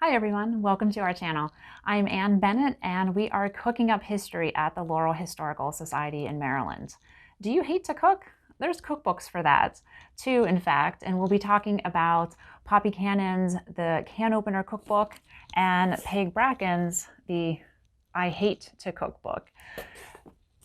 Hi everyone, welcome to our channel. I'm Ann Bennett and we are cooking up history at the Laurel Historical Society in Maryland. Do you hate to cook? There's cookbooks for that, too, in fact, and we'll be talking about Poppy Cannon's The Can Opener Cookbook and Peg Bracken's The I Hate to Cook book.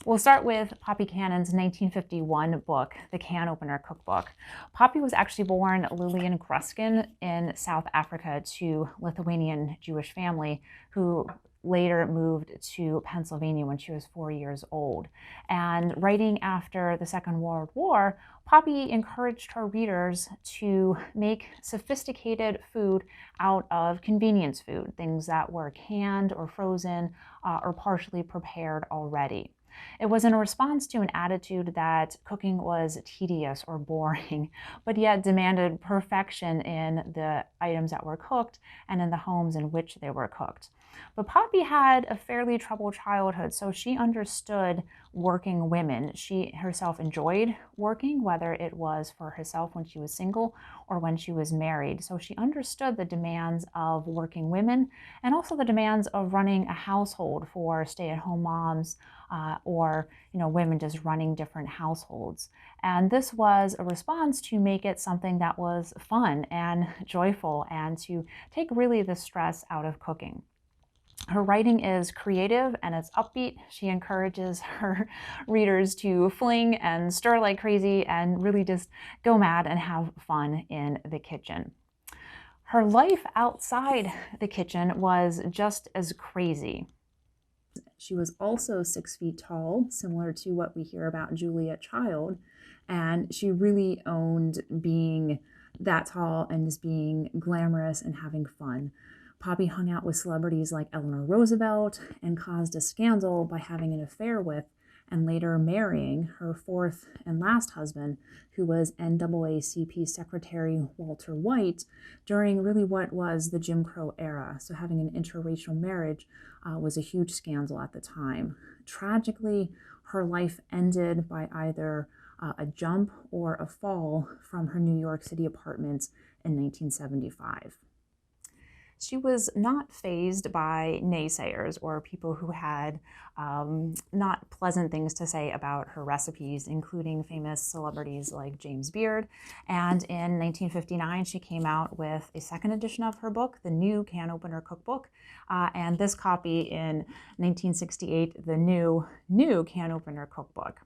We'll start with Poppy Cannon's 1951 book, The Can Opener Cookbook. Poppy was actually born Lillian Gruskin in South Africa to Lithuanian Jewish family who later moved to Pennsylvania when she was 4 years old. And writing after the Second World War, Poppy encouraged her readers to make sophisticated food out of convenience food, things that were canned or frozen or partially prepared already. It was in response to an attitude that cooking was tedious or boring, but yet demanded perfection in the items that were cooked and in the homes in which they were cooked. But Poppy had a fairly troubled childhood, so she understood working women. She herself enjoyed working, whether it was for herself when she was single or when she was married. So she understood the demands of working women and also the demands of running a household for stay-at-home moms or women just running different households. And this was a response to make it something that was fun and joyful and to take really the stress out of cooking. Her writing is creative and it's upbeat. She encourages her readers to fling and stir like crazy and really just go mad and have fun in the kitchen. Her life outside the kitchen was just as crazy. She was also 6 feet tall, similar to what we hear about Julia Child, and she really owned being that tall and just being glamorous and having fun. Poppy hung out with celebrities like Eleanor Roosevelt and caused a scandal by having an affair with and later marrying her fourth and last husband, who was NAACP Secretary Walter White, during really what was the Jim Crow era. So having an interracial marriage was a huge scandal at the time. Tragically, her life ended by either a jump or a fall from her New York City apartment in 1975. She was not fazed by naysayers or people who had not pleasant things to say about her recipes, including famous celebrities like James Beard. And in 1959, she came out with a second edition of her book, The New Can Opener Cookbook, and this copy in 1968, The New Can Opener Cookbook.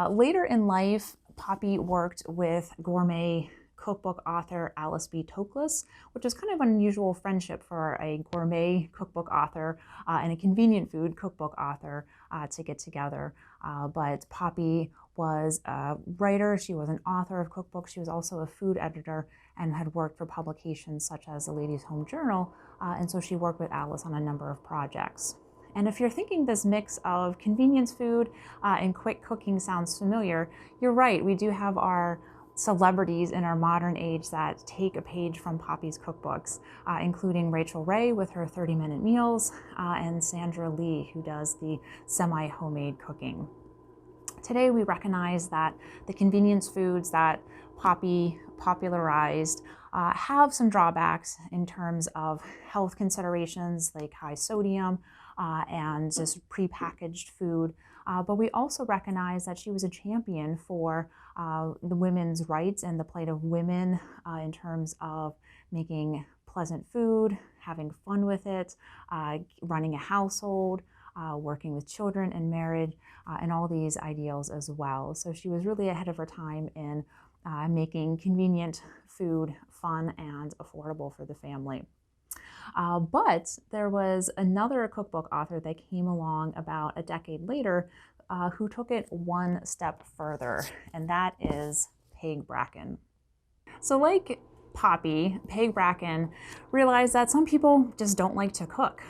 Later in life, Poppy worked with gourmet cookbook author Alice B. Toklas, which is kind of an unusual friendship for a gourmet cookbook author and a convenient food cookbook author to get together. But Poppy was a writer, she was an author of cookbooks, she was also a food editor and had worked for publications such as the Ladies' Home Journal, and so she worked with Alice on a number of projects. And if you're thinking this mix of convenience food and quick cooking sounds familiar, you're right, we do have our celebrities in our modern age that take a page from Poppy's cookbooks, including Rachel Ray with her 30-minute meals and Sandra Lee, who does the semi-homemade cooking. Today we recognize that the convenience foods that Poppy popularized have some drawbacks in terms of health considerations like high sodium and just prepackaged food. But we also recognize that she was a champion for the women's rights and the plight of women in terms of making pleasant food, having fun with it, running a household, working with children and marriage, and all these ideals as well. So she was really ahead of her time in making convenient food fun and affordable for the family. But there was another cookbook author that came along about a decade later who took it one step further, and that is Peg Bracken. So like Poppy, Peg Bracken realized that some people just don't like to cook,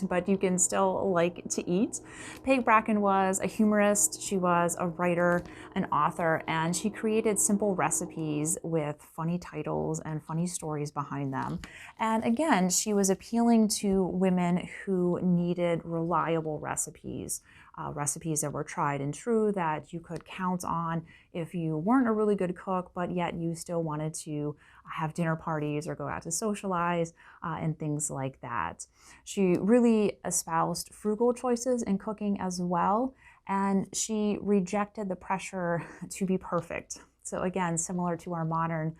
but you can still like to eat. Peg Bracken was a humorist, she was a writer, an author, and she created simple recipes with funny titles and funny stories behind them. And again, she was appealing to women who needed reliable recipes. recipes that were tried and true that you could count on if you weren't a really good cook, but yet you still wanted to have dinner parties or go out to socialize and things like that. She really espoused frugal choices in cooking as well, and she rejected the pressure to be perfect. So again, similar to our modern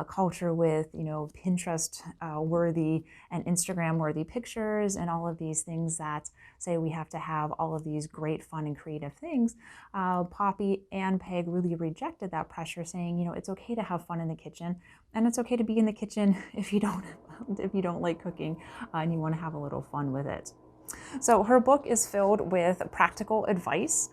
culture with, Pinterest worthy and Instagram worthy pictures and all of these things that say we have to have all of these great, fun, and creative things. Poppy and Peg really rejected that pressure, saying, it's okay to have fun in the kitchen, and it's okay to be in the kitchen if you don't like cooking and you want to have a little fun with it. So her book is filled with practical advice.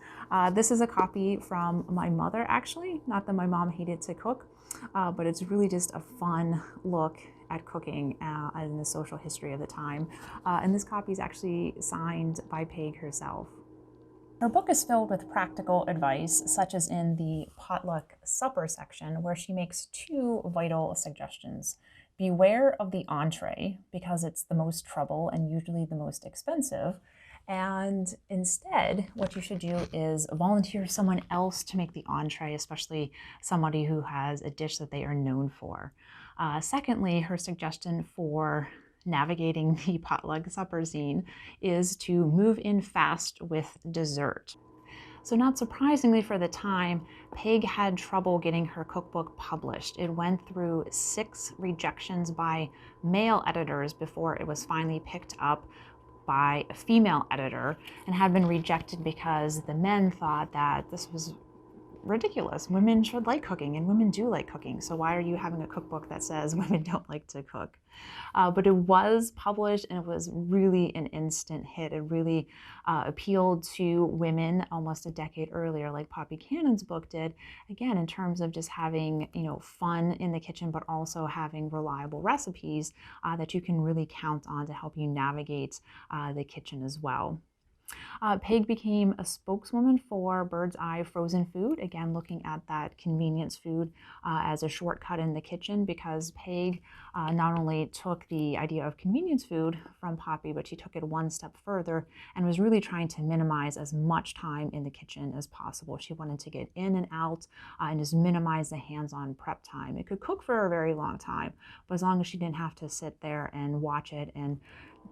This is a copy from my mother, actually. Not that my mom hated to cook, but it's really just a fun look at cooking and the social history of the time. And this copy is actually signed by Peg herself. Her book is filled with practical advice, such as in the potluck supper section, where she makes two vital suggestions. Beware of the entree, because it's the most trouble and usually the most expensive. And instead, what you should do is volunteer someone else to make the entree, especially somebody who has a dish that they are known for. Secondly, her suggestion for navigating the potluck supper scene is to move in fast with dessert. So not surprisingly for the time, Peg had trouble getting her cookbook published. It went through 6 rejections by male editors before it was finally picked up by a female editor, and had been rejected because the men thought that this was ridiculous. Women should like cooking, and women do like cooking. So why are you having a cookbook that says women don't like to cook? But it was published, and it was really an instant hit. It really appealed to women almost a decade earlier, like Poppy Cannon's book did. Again, in terms of just having fun in the kitchen, but also having reliable recipes that you can really count on to help you navigate the kitchen as well. Peg became a spokeswoman for Bird's Eye Frozen Food, again looking at that convenience food as a shortcut in the kitchen, because Peg not only took the idea of convenience food from Poppy, but she took it one step further and was really trying to minimize as much time in the kitchen as possible. She wanted to get in and out and just minimize the hands-on prep time. It could cook for a very long time, but as long as she didn't have to sit there and watch it and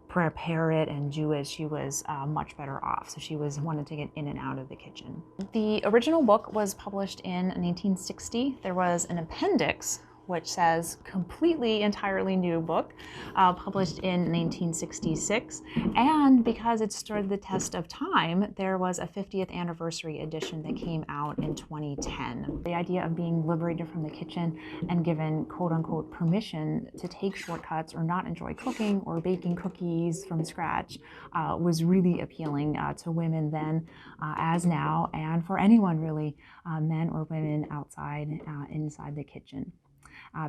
prepare it and do it, she was much better off. So she wanted to get in and out of the kitchen. The original book was published in 1960. There was an appendix which says completely entirely new book, published in 1966. And because it stood the test of time, there was a 50th anniversary edition that came out in 2010. The idea of being liberated from the kitchen and given quote unquote permission to take shortcuts or not enjoy cooking or baking cookies from scratch was really appealing to women then as now, and for anyone really, men or women outside, inside the kitchen.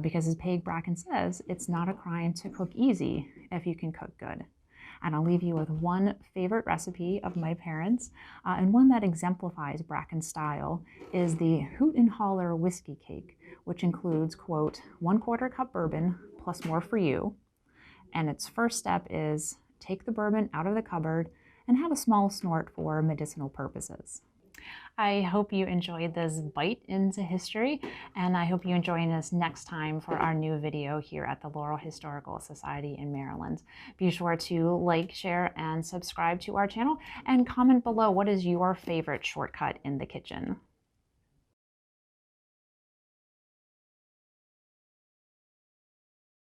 Because as Bracken says, it's not a crime to cook easy if you can cook good. And I'll leave you with one favorite recipe of my parents, and one that exemplifies Bracken's style is the Hoot and Holler whiskey cake, which includes, quote, 1/4 cup bourbon plus more for you. And its first step is take the bourbon out of the cupboard and have a small snort for medicinal purposes. I hope you enjoyed this bite into history, and I hope you join us next time for our new video here at the Laurel Historical Society in Maryland. Be sure to like, share, and subscribe to our channel, and comment below what is your favorite shortcut in the kitchen.